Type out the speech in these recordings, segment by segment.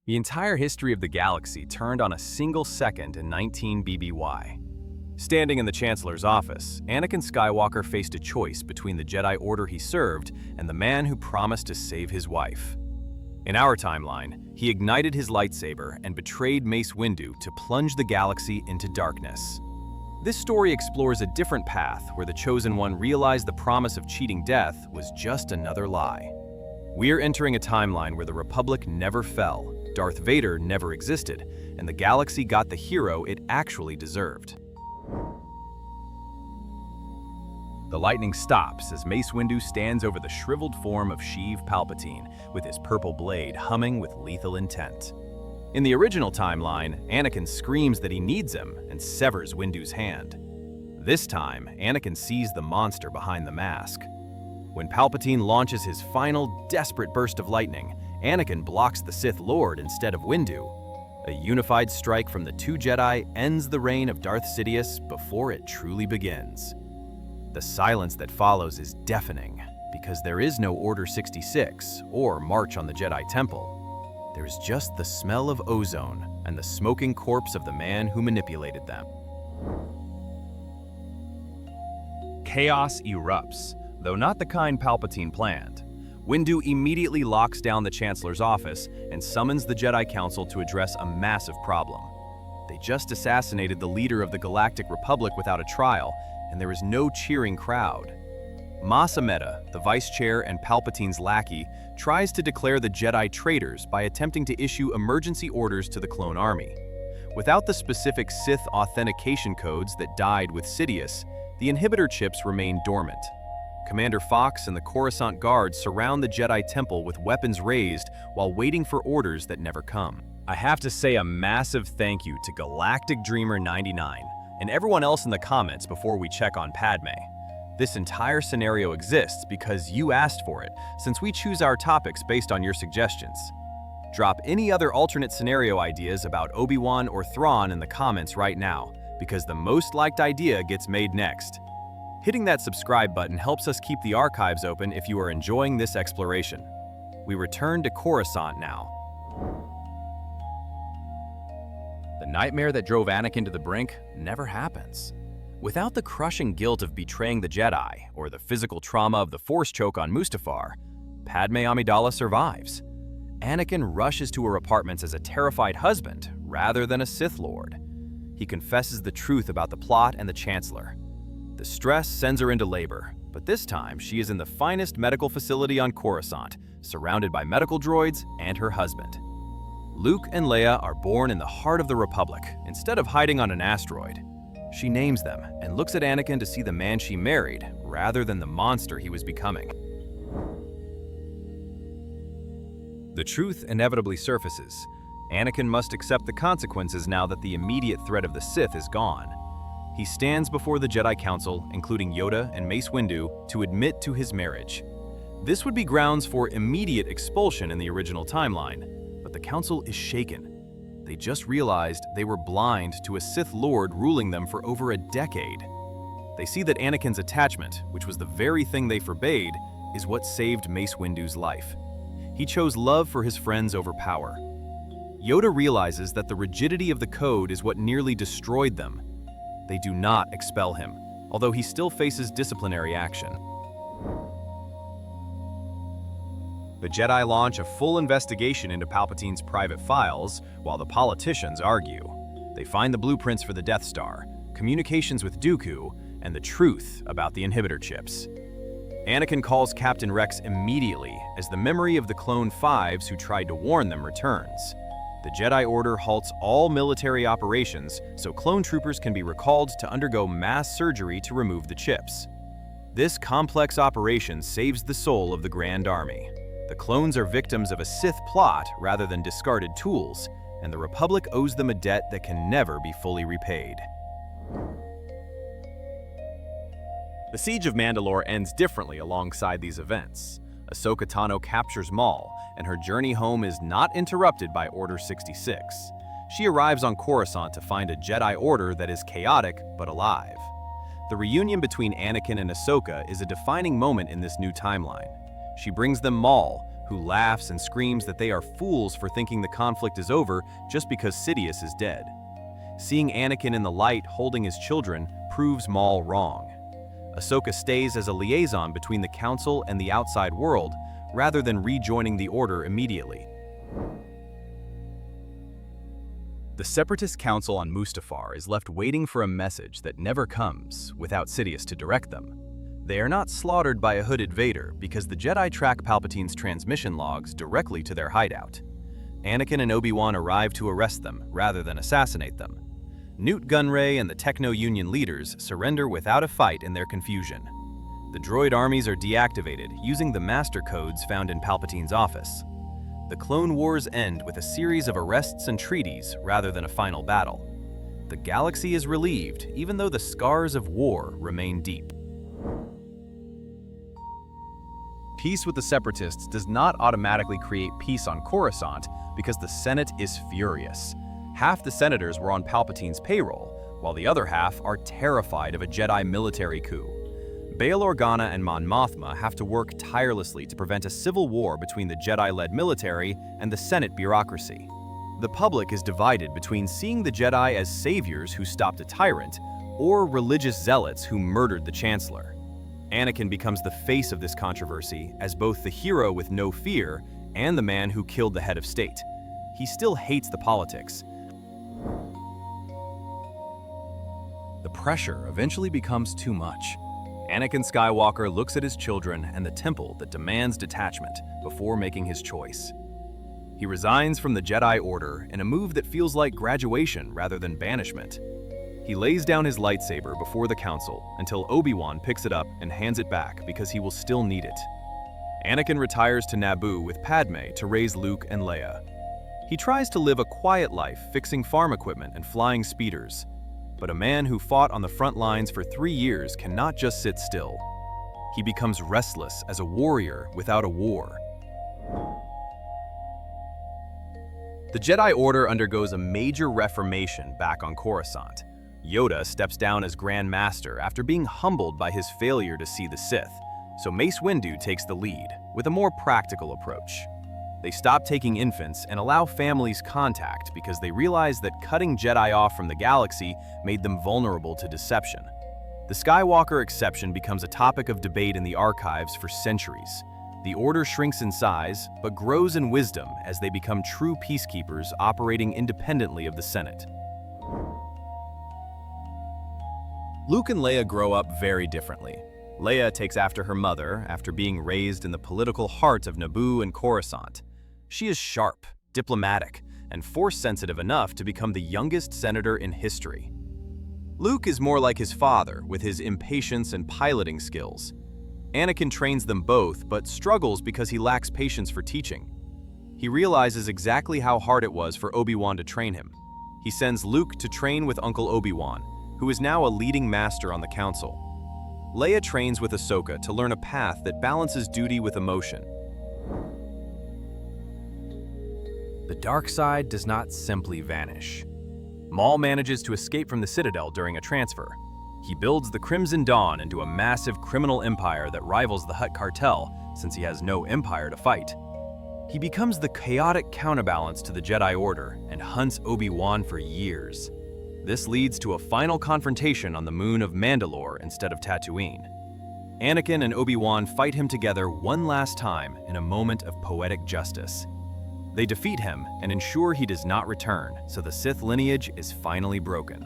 The entire history of the galaxy turned on a single second in 19 BBY. Standing in the Chancellor's office, Anakin Skywalker faced a choice between the Jedi Order he served and the man who promised to save his wife. In our timeline, he ignited his lightsaber and betrayed Mace Windu to plunge the galaxy into darkness. This story explores a different path where the Chosen One realized the promise of cheating death was just another lie. We're entering a timeline where the Republic never fell, Darth Vader never existed, and the galaxy got the hero it actually deserved. The lightning stops as Mace Windu stands over the shriveled form of Sheev Palpatine, with his purple blade humming with lethal intent. In the original timeline, Anakin screams that he needs him and severs Windu's hand. This time, Anakin sees the monster behind the mask. When Palpatine launches his final, desperate burst of lightning, Anakin blocks the Sith Lord instead of Windu. A unified strike from the two Jedi ends the reign of Darth Sidious before it truly begins. The silence that follows is deafening, because there is no Order 66 or March on the Jedi Temple. There is just the smell of ozone and the smoking corpse of the man who manipulated them. Chaos erupts, though not the kind Palpatine planned. Windu immediately locks down the Chancellor's office and summons the Jedi Council to address a massive problem. They just assassinated the leader of the Galactic Republic without a trial, and there is no cheering crowd. Mas Amedda, the vice chair and Palpatine's lackey, tries to declare the Jedi traitors by attempting to issue emergency orders to the clone army. Without the specific Sith authentication codes that died with Sidious, the inhibitor chips remain dormant. Commander Fox and the Coruscant Guards surround the Jedi Temple with weapons raised while waiting for orders that never come. I have to say a massive thank you to Galactic Dreamer 99 and everyone else in the comments before we check on Padme. This entire scenario exists because you asked for it, since we choose our topics based on your suggestions. Drop any other alternate scenario ideas about Obi-Wan or Thrawn in the comments right now, because the most liked idea gets made next. Hitting that subscribe button helps us keep the archives open if you are enjoying this exploration. We return to Coruscant now. The nightmare that drove Anakin to the brink never happens. Without the crushing guilt of betraying the Jedi or the physical trauma of the Force choke on Mustafar, Padme Amidala survives. Anakin rushes to her apartments as a terrified husband rather than a Sith Lord. He confesses the truth about the plot and the Chancellor. The stress sends her into labor, but this time she is in the finest medical facility on Coruscant, surrounded by medical droids and her husband. Luke and Leia are born in the heart of the Republic, instead of hiding on an asteroid. She names them and looks at Anakin to see the man she married, rather than the monster he was becoming. The truth inevitably surfaces. Anakin must accept the consequences now that the immediate threat of the Sith is gone. He stands before the Jedi Council, including Yoda and Mace Windu, to admit to his marriage. This would be grounds for immediate expulsion in the original timeline, but the Council is shaken. They just realized they were blind to a Sith Lord ruling them for over a decade. They see that Anakin's attachment, which was the very thing they forbade, is what saved Mace Windu's life. He chose love for his friends over power. Yoda realizes that the rigidity of the code is what nearly destroyed them. They do not expel him, although he still faces disciplinary action. The Jedi launch a full investigation into Palpatine's private files, while the politicians argue. They find the blueprints for the Death Star, communications with Dooku, and the truth about the inhibitor chips. Anakin calls Captain Rex immediately as the memory of the Clone Fives who tried to warn them returns. The Jedi Order halts all military operations so clone troopers can be recalled to undergo mass surgery to remove the chips. This complex operation saves the soul of the Grand Army. The clones are victims of a Sith plot rather than discarded tools, and the Republic owes them a debt that can never be fully repaid. The Siege of Mandalore ends differently alongside these events. Ahsoka Tano captures Maul, and her journey home is not interrupted by Order 66. She arrives on Coruscant to find a Jedi Order that is chaotic but alive. The reunion between Anakin and Ahsoka is a defining moment in this new timeline. She brings them Maul, who laughs and screams that they are fools for thinking the conflict is over just because Sidious is dead. Seeing Anakin in the light holding his children proves Maul wrong. Ahsoka stays as a liaison between the Council and the outside world, rather than rejoining the Order immediately. The Separatist Council on Mustafar is left waiting for a message that never comes without Sidious to direct them. They are not slaughtered by a hooded Vader because the Jedi track Palpatine's transmission logs directly to their hideout. Anakin and Obi-Wan arrive to arrest them rather than assassinate them. Newt Gunray and the Techno-Union leaders surrender without a fight in their confusion. The droid armies are deactivated using the master codes found in Palpatine's office. The Clone Wars end with a series of arrests and treaties rather than a final battle. The galaxy is relieved, even though the scars of war remain deep. Peace with the Separatists does not automatically create peace on Coruscant because the Senate is furious. Half the senators were on Palpatine's payroll, while the other half are terrified of a Jedi military coup. Bail Organa and Mon Mothma have to work tirelessly to prevent a civil war between the Jedi-led military and the Senate bureaucracy. The public is divided between seeing the Jedi as saviors who stopped a tyrant, or religious zealots who murdered the Chancellor. Anakin becomes the face of this controversy as both the hero with no fear and the man who killed the head of state. He still hates the politics. The pressure eventually becomes too much. Anakin Skywalker looks at his children and the temple that demands detachment before making his choice. He resigns from the Jedi Order in a move that feels like graduation rather than banishment. He lays down his lightsaber before the Council until Obi-Wan picks it up and hands it back because he will still need it. Anakin retires to Naboo with Padme to raise Luke and Leia. He tries to live a quiet life fixing farm equipment and flying speeders. But a man who fought on the front lines for 3 years cannot just sit still. He becomes restless as a warrior without a war. The Jedi Order undergoes a major reformation back on Coruscant. Yoda steps down as Grand Master after being humbled by his failure to see the Sith, so Mace Windu takes the lead, with a more practical approach. They stop taking infants and allow families contact because they realize that cutting Jedi off from the galaxy made them vulnerable to deception. The Skywalker exception becomes a topic of debate in the archives for centuries. The Order shrinks in size, but grows in wisdom as they become true peacekeepers operating independently of the Senate. Luke and Leia grow up very differently. Leia takes after her mother after being raised in the political heart of Naboo and Coruscant. She is sharp, diplomatic, and force-sensitive enough to become the youngest senator in history. Luke is more like his father, with his impatience and piloting skills. Anakin trains them both, but struggles because he lacks patience for teaching. He realizes exactly how hard it was for Obi-Wan to train him. He sends Luke to train with Uncle Obi-Wan, who is now a leading master on the Council. Leia trains with Ahsoka to learn a path that balances duty with emotion. The dark side does not simply vanish. Maul manages to escape from the Citadel during a transfer. He builds the Crimson Dawn into a massive criminal empire that rivals the Hutt cartel since he has no empire to fight. He becomes the chaotic counterbalance to the Jedi Order and hunts Obi-Wan for years. This leads to a final confrontation on the moon of Mandalore instead of Tatooine. Anakin and Obi-Wan fight him together one last time in a moment of poetic justice. They defeat him and ensure he does not return, so the Sith lineage is finally broken.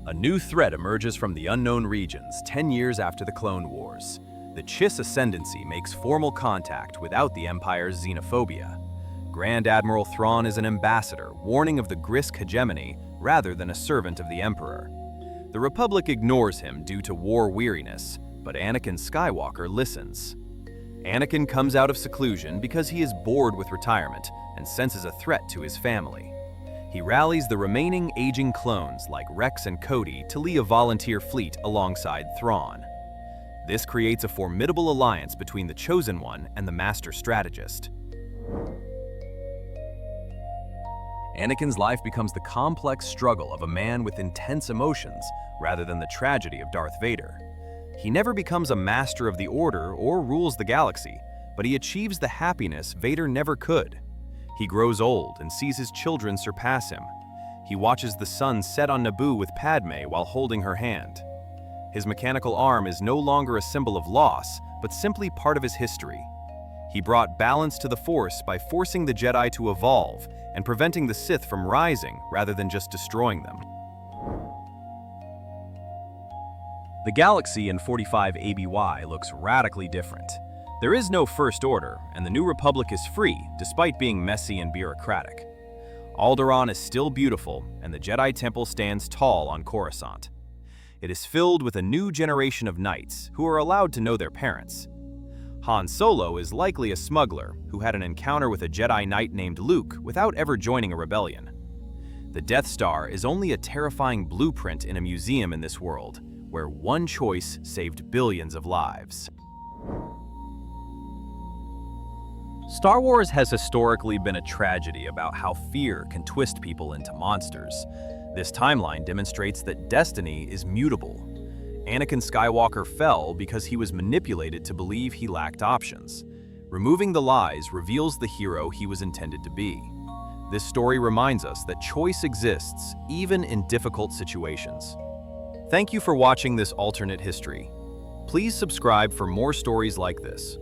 A new threat emerges from the unknown regions 10 years after the Clone Wars. The Chiss Ascendancy makes formal contact without the Empire's xenophobia. Grand Admiral Thrawn is an ambassador, warning of the Grisk hegemony rather than a servant of the Emperor. The Republic ignores him due to war weariness, but Anakin Skywalker listens. Anakin comes out of seclusion because he is bored with retirement and senses a threat to his family. He rallies the remaining aging clones like Rex and Cody to lead a volunteer fleet alongside Thrawn. This creates a formidable alliance between the Chosen One and the Master Strategist. Anakin's life becomes the complex struggle of a man with intense emotions rather than the tragedy of Darth Vader. He never becomes a master of the Order or rules the galaxy, but he achieves the happiness Vader never could. He grows old and sees his children surpass him. He watches the sun set on Naboo with Padme while holding her hand. His mechanical arm is no longer a symbol of loss, but simply part of his history. He brought balance to the Force by forcing the Jedi to evolve and preventing the Sith from rising rather than just destroying them. The galaxy in 45 ABY looks radically different. There is no First Order, and the New Republic is free, despite being messy and bureaucratic. Alderaan is still beautiful, and the Jedi Temple stands tall on Coruscant. It is filled with a new generation of knights who are allowed to know their parents. Han Solo is likely a smuggler who had an encounter with a Jedi Knight named Luke without ever joining a rebellion. The Death Star is only a terrifying blueprint in a museum in this world, where one choice saved billions of lives. Star Wars has historically been a tragedy about how fear can twist people into monsters. This timeline demonstrates that destiny is mutable. Anakin Skywalker fell because he was manipulated to believe he lacked options. Removing the lies reveals the hero he was intended to be. This story reminds us that choice exists even in difficult situations. Thank you for watching this alternate history. Please subscribe for more stories like this.